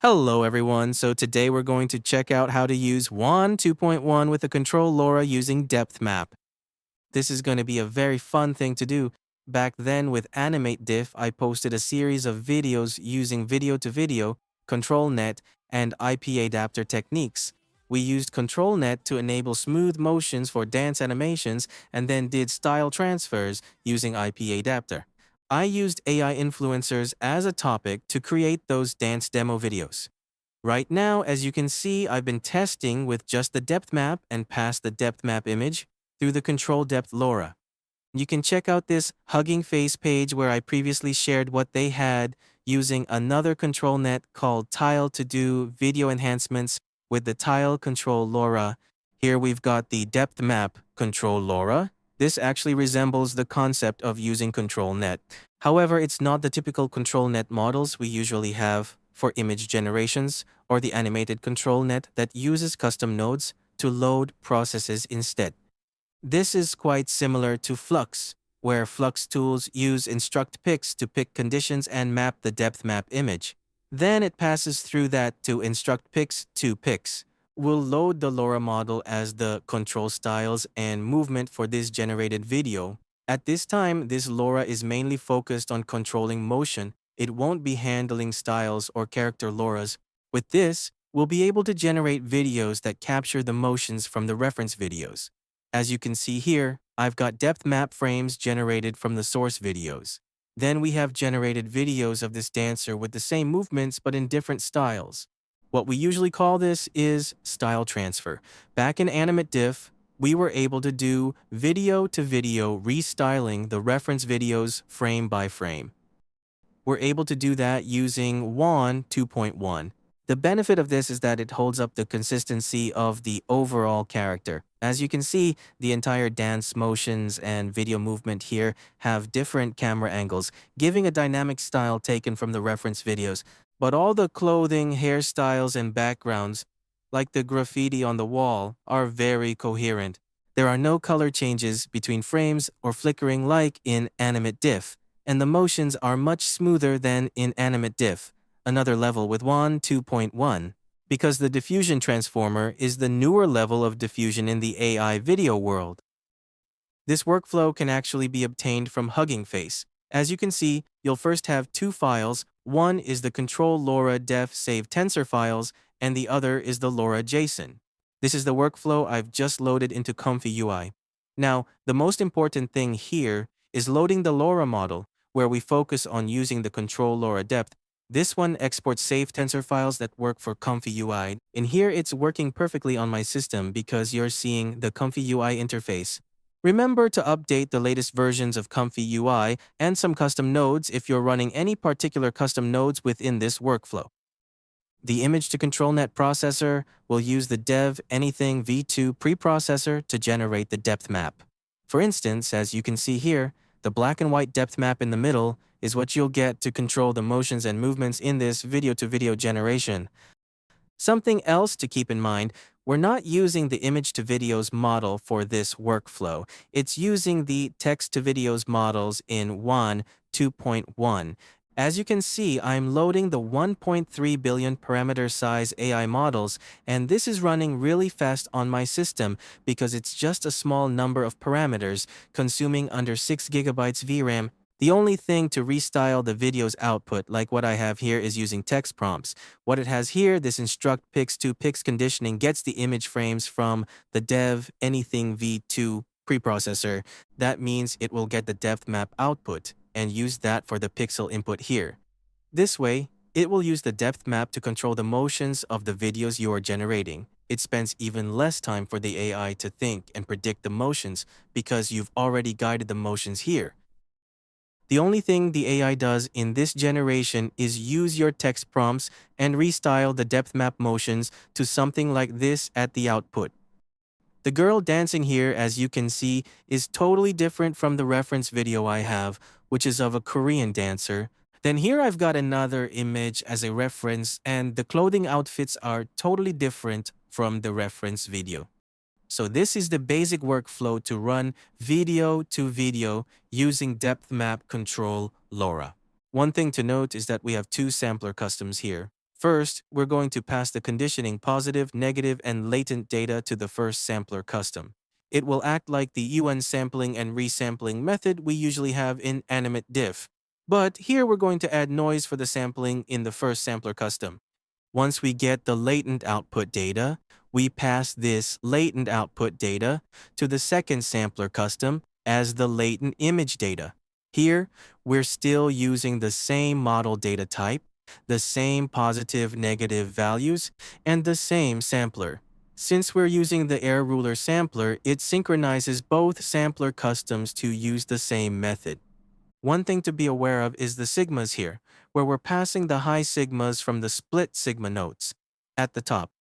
Hello everyone, so today we're going to check out how to use Wan 2.1 with a control Lora using depth map. This is going to be a very fun thing to do. Back then with Animate Diff, I posted a series of videos using video-to-video, ControlNet, and IP adapter techniques. We used ControlNet to enable smooth motions for dance animations and then did style transfers using IP adapter. I used AI influencers as a topic to create those dance demo videos. Right now, as you can see, I've been testing with just the depth map and passed the depth map image through the control depth Lora. You can check out this Hugging Face page where I previously shared what they had using another control net called Tile to do video enhancements with the Tile Control Lora. Here we've got the depth map control Lora. This actually resembles the concept of using control net. However, it's not the typical control net models we usually have for image generations or the animated control net that uses custom nodes to load processes instead. This is quite similar to Flux, where Flux tools use instruct pix to pick conditions and map the depth map image. Then it passes through that to instruct pix to pix. We'll load the Lora model as the control styles and movement for this generated video. At this time, this Lora is mainly focused on controlling motion. It won't be handling styles or character Loras. With this, we'll be able to generate videos that capture the motions from the reference videos. As you can see here, I've got depth map frames generated from the source videos. Then we have generated videos of this dancer with the same movements but in different styles. What we usually call this is style transfer. Back in Animate Diff, we were able to do video-to-video restyling the reference videos frame by frame. We're able to do that using Wan 2.1. The benefit of this is that it holds up the consistency of the overall character. As you can see, the entire dance motions and video movement here have different camera angles, giving a dynamic style taken from the reference videos. But all the clothing, hairstyles, and backgrounds, like the graffiti on the wall, are very coherent. There are no color changes between frames or flickering like in Animate Diff, and the motions are much smoother than in Animate Diff, another level with Wan 2.1, because the diffusion transformer is the newer level of diffusion in the AI video world. This workflow can actually be obtained from Hugging Face. As you can see, you'll first have two files. One is the control Lora def save tensor files, and the other is the Lora JSON. This is the workflow I've just loaded into ComfyUI. Now, the most important thing here is loading the Lora model, where we focus on using the control Lora depth. This one exports save tensor files that work for ComfyUI. In here, it's working perfectly on my system because you're seeing the ComfyUI interface. Remember to update the latest versions of ComfyUI and some custom nodes if you're running any particular custom nodes within this workflow. The image-to-control-net processor will use the dev anything v2 preprocessor to generate the depth map. For instance, as you can see here, the black and white depth map in the middle is what you'll get to control the motions and movements in this video-to-video generation. Something else to keep in mind, we're not using the image-to-videos model for this workflow. It's using the text-to-videos models in Wan 2.1. As you can see, I'm loading the 1.3 billion parameter size AI models, and this is running really fast on my system because it's just a small number of parameters, consuming under 6 gigabytes VRAM. The only thing to restyle the video's output, like what I have here, is using text prompts. What it has here, this instruct pix to pix conditioning gets the image frames from the dev anything v2 preprocessor. That means it will get the depth map output and use that for the pixel input here. This way, it will use the depth map to control the motions of the videos you are generating. It spends even less time for the AI to think and predict the motions because you've already guided the motions here. The only thing the AI does in this generation is use your text prompts and restyle the depth map motions to something like this at the output. The girl dancing here, as you can see, is totally different from the reference video I have, which is of a Korean dancer. Then here I've got another image as a reference, and the clothing outfits are totally different from the reference video. So this is the basic workflow to run video to video using depth map control Lora. One thing to note is that we have two sampler customs here. First, we're going to pass the conditioning positive, negative, and latent data to the first sampler custom. It will act like the UN sampling and resampling method we usually have in animate diff. But here we're going to add noise for the sampling in the first sampler custom. Once we get the latent output data, we pass this latent output data to the second sampler custom as the latent image data. Here, we're still using the same model data type, the same positive negative values, and the same sampler. Since we're using the air ruler sampler, it synchronizes both sampler customs to use the same method. One thing to be aware of is the sigmas here, where we're passing the high sigmas from the split sigma notes at the top.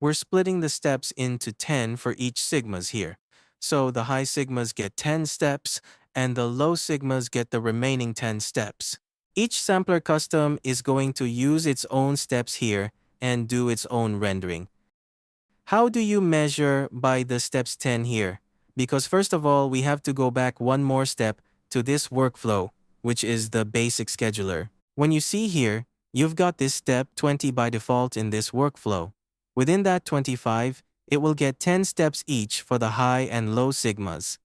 We're splitting the steps into 10 for each sigmas here. So the high sigmas get 10 steps, and the low sigmas get the remaining 10 steps. Each sampler custom is going to use its own steps here and do its own rendering. How do you measure by the steps 10 here? Because first of all, we have to go back one more step to this workflow, which is the basic scheduler. When you see here, you've got this step 20 by default in this workflow. Within that 25, it will get 10 steps each for the high and low sigmas.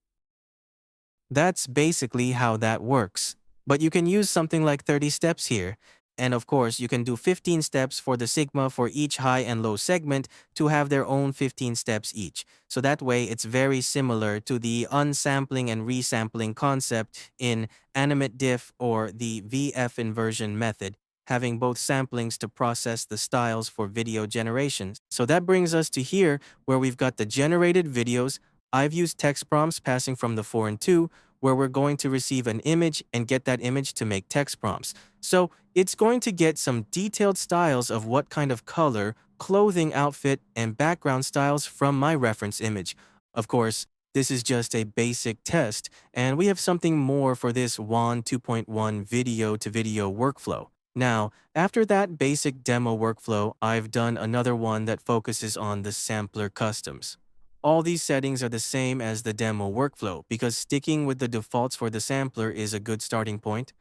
That's basically how that works. But you can use something like 30 steps here. And of course, you can do 15 steps for the sigma for each high and low segment to have their own 15 steps each. So that way, it's very similar to the unsampling and resampling concept in animate diff or the VF inversion method, having both samplings to process the styles for video generation. So that brings us to here, where we've got the generated videos. I've used text prompts passing from the 4 and 2, where we're going to receive an image and get that image to make text prompts. So it's going to get some detailed styles of what kind of color, clothing, outfit, and background styles from my reference image. Of course, this is just a basic test, and we have something more for this WAN 2.1 video-to-video workflow. Now, after that basic demo workflow, I've done another one that focuses on the sampler customs. All these settings are the same as the demo workflow because sticking with the defaults for the sampler is a good starting point.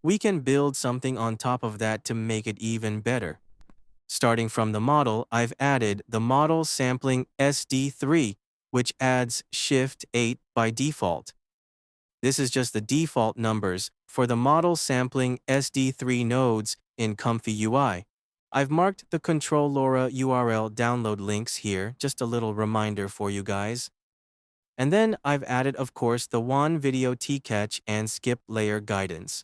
We can build something on top of that to make it even better. Starting from the model, I've added the model sampling SD3, which adds Shift 8 by default. This is just the default numbers for the model sampling SD3 nodes in ComfyUI. I've marked the control Lora URL download links here, just a little reminder for you guys. And then I've added, of course, the WAN video T-catch and skip layer guidance.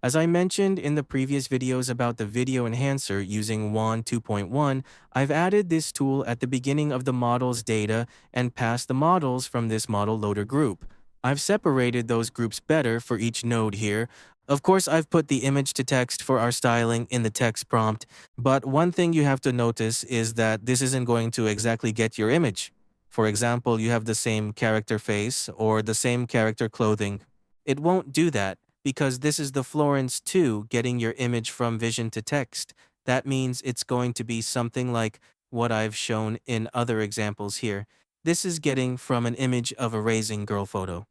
As I mentioned in the previous videos about the video enhancer using WAN 2.1, I've added this tool at the beginning of the model's data and passed the models from this model loader group. I've separated those groups better for each node here. Of course, I've put the image to text for our styling in the text prompt, but one thing you have to notice is that this isn't going to exactly get your image. For example, you have the same character face or the same character clothing. It won't do that because this is the Florence 2 getting your image from vision to text. That means it's going to be something like what I've shown in other examples here. This is getting from an image of a raising girl photo.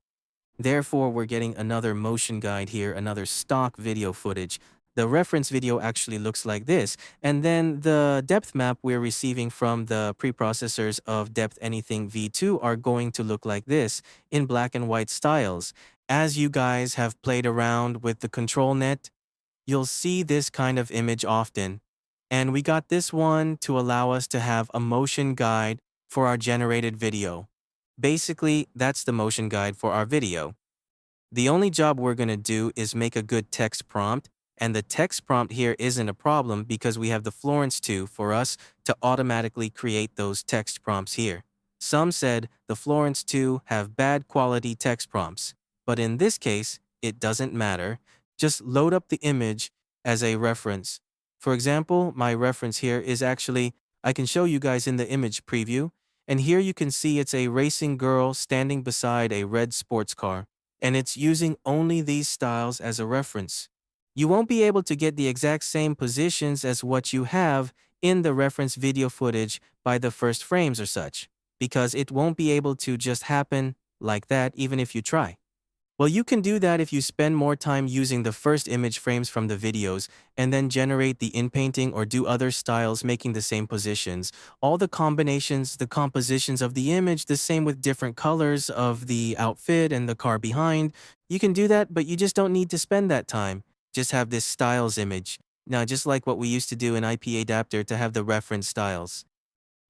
Therefore, we're getting another motion guide here, another stock video footage. The reference video actually looks like this, and then the depth map we're receiving from the preprocessors of Depth Anything V2 are going to look like this in black and white styles. As you guys have played around with the control net, you'll see this kind of image often. And we got this one to allow us to have a motion guide for our generated video. Basically, that's the motion guide for our video. The only job we're going to do is make a good text prompt, and the text prompt here isn't a problem because we have the Florence 2 for us to automatically create those text prompts here. Some said the Florence 2 have bad quality text prompts, but in this case, it doesn't matter. Just load up the image as a reference. For example, my reference here is actually, I can show you guys in the image preview, and here you can see it's a racing girl standing beside a red sports car, and it's using only these styles as a reference. You won't be able to get the exact same positions as what you have in the reference video footage by the first frames or such, because it won't be able to just happen like that even if you try. Well, you can do that if you spend more time using the first image frames from the videos and then generate the inpainting or do other styles making the same positions. All the combinations, the compositions of the image, the same with different colors of the outfit and the car behind. You can do that, but you just don't need to spend that time. Just have this styles image. Now, just like what we used to do in IP adapter to have the reference styles.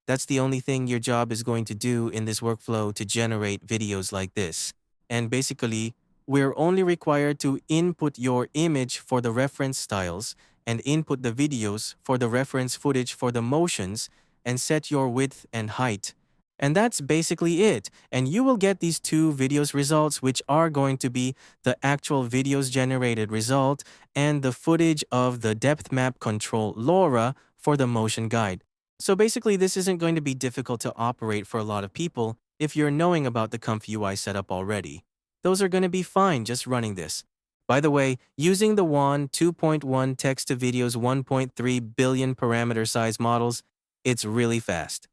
That's the only thing your job is going to do in this workflow to generate videos like this. And basically, we're only required to input your image for the reference styles and input the videos for the reference footage for the motions and set your width and height. And that's basically it. And you will get these two videos results, which are going to be the actual videos generated result and the footage of the depth map control Lora for the motion guide. So basically, this isn't going to be difficult to operate for a lot of people if you're knowing about the ComfyUI setup already. Those are going to be fine just running this. By the way, using the Wan 2.1 text-to-videos 1.3 billion parameter size models, it's really fast.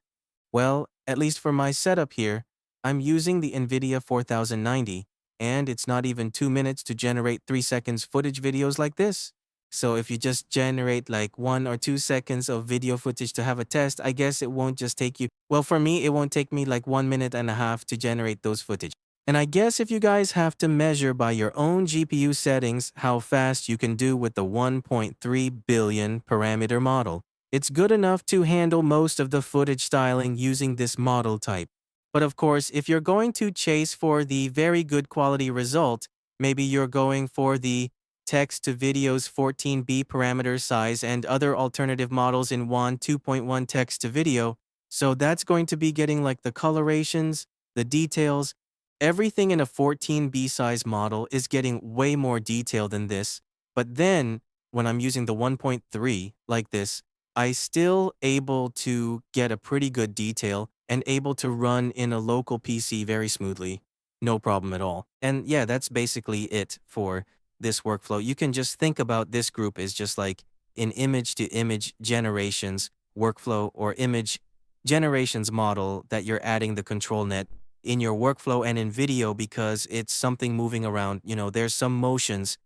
Well, at least for my setup here, I'm using the NVIDIA 4090, and it's not even 2 minutes to generate 3 seconds footage videos like this. So if you just generate like 1 or 2 seconds of video footage to have a test, I guess it won't just take you, well, for me, it won't take me like 1 minute and a half to generate those footage. And I guess if you guys have to measure by your own GPU settings how fast you can do with the 1.3 billion parameter model, it's good enough to handle most of the footage styling using this model type. But of course, if you're going to chase for the very good quality result, maybe you're going for the text to videos 14B parameter size and other alternative models in Wan 2.1 text to video, so that's going to be getting like the colorations, the details, everything in a 14B size model is getting way more detail than this. But then when I'm using the 1.3 like this, I still able to get a pretty good detail and able to run in a local PC very smoothly. No problem at all. And yeah, that's basically it for this workflow. You can just think about this group as just like an image to image generations workflow or image generations model that you're adding the control net in your workflow and in video because it's something moving around. There's some motions.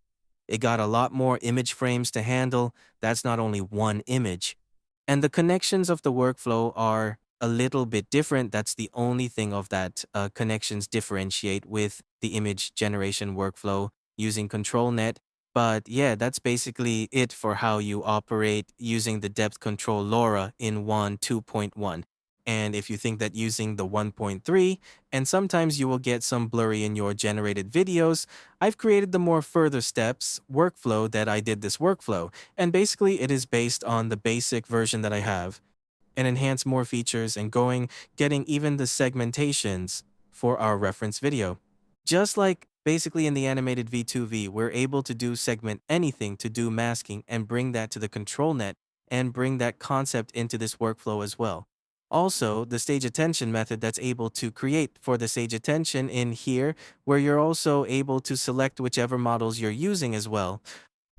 It got a lot more image frames to handle. That's not only one image. And the connections of the workflow are a little bit different. That's the only thing of that connections differentiate with the image generation workflow using ControlNet. But yeah, that's basically it for how you operate using the depth control Lora in Wan 2.1. And if you think that using the 1.3, and sometimes you will get some blurry in your generated videos, I've created the more further steps workflow that I did this workflow. And basically, it is based on the basic version that I have and enhance more features and getting even the segmentations for our reference video. Just like basically in the animated V2V, we're able to do segment anything to do masking and bring that to the control net and bring that concept into this workflow as well. Also, the stage attention method that's able to create for the stage attention in here, where you're also able to select whichever models you're using as well.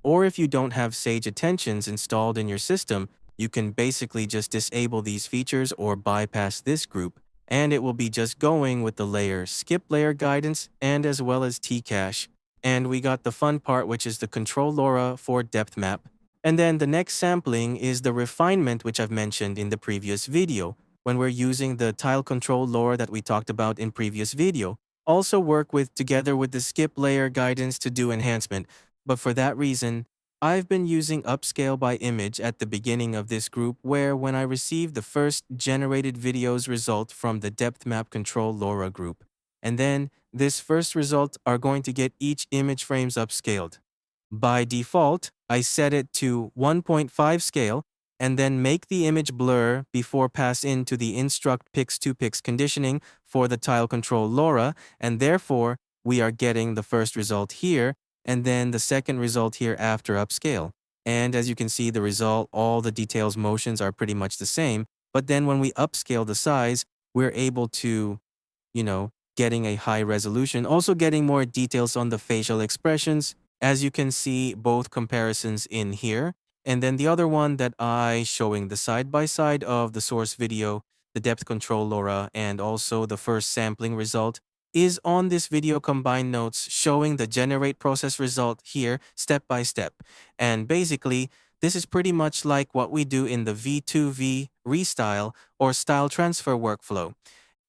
Or if you don't have Sage Attentions installed in your system, you can basically just disable these features or bypass this group, and it will be just going with the layer skip layer guidance and as well as Tcache. And we got the fun part, which is the control LoRa for depth map. And then the next sampling is the refinement, which I've mentioned in the previous video, when we're using the tile control LoRa that we talked about in previous video. Also work with together with the skip layer guidance to do enhancement. But for that reason, I've been using upscale by image at the beginning of this group where when I receive the first generated videos result from the depth map control LoRa group. And then this first result are going to get each image frames upscaled. By default, I set it to 1.5 scale and then make the image blur before pass into the instruct pix to pix conditioning for the tile control LoRa, and therefore we are getting the first result here and then the second result here after upscale. And as you can see, the result, all the details motions are pretty much the same, but then when we upscale the size, we're able to, getting a high resolution, also getting more details on the facial expressions. As you can see, both comparisons in here. And then the other one that I showing the side-by-side of the source video, the depth control LoRa, and also the first sampling result is on this video combined notes showing the generate process result here step by step. And basically, this is pretty much like what we do in the V2V restyle or style transfer workflow.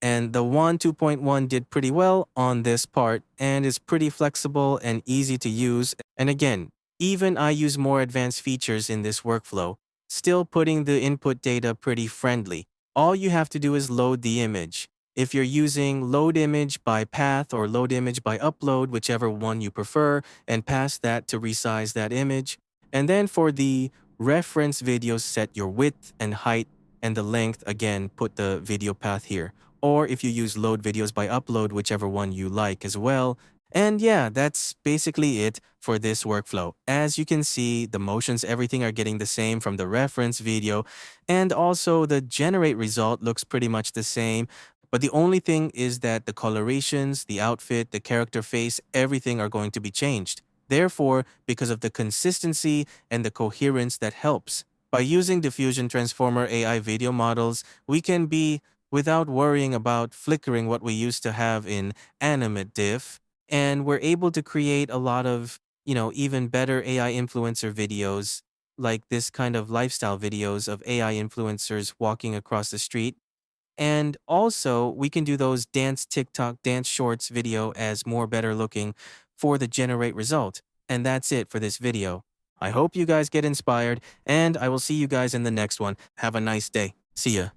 And the Wan 2.1 did pretty well on this part and is pretty flexible and easy to use. And again, even I use more advanced features in this workflow, still putting the input data pretty friendly. All you have to do is load the image. If you're using load image by path or load image by upload, whichever one you prefer, and pass that to resize that image. And then for the reference videos, set your width and height and the length, again, put the video path here. Or if you use load videos by upload, whichever one you like as well. And yeah, that's basically it for this workflow. As you can see, the motions, everything are getting the same from the reference video. And also the generate result looks pretty much the same. But the only thing is that the colorations, the outfit, the character face, everything are going to be changed. Therefore, because of the consistency and the coherence that helps. By using Diffusion Transformer AI video models, we can be without worrying about flickering what we used to have in animate diff. And we're able to create a lot of, even better AI influencer videos, like this kind of lifestyle videos of AI influencers walking across the street. And also, we can do those dance TikTok, dance shorts video as more better looking for the generate result. And that's it for this video. I hope you guys get inspired, and I will see you guys in the next one. Have a nice day. See ya.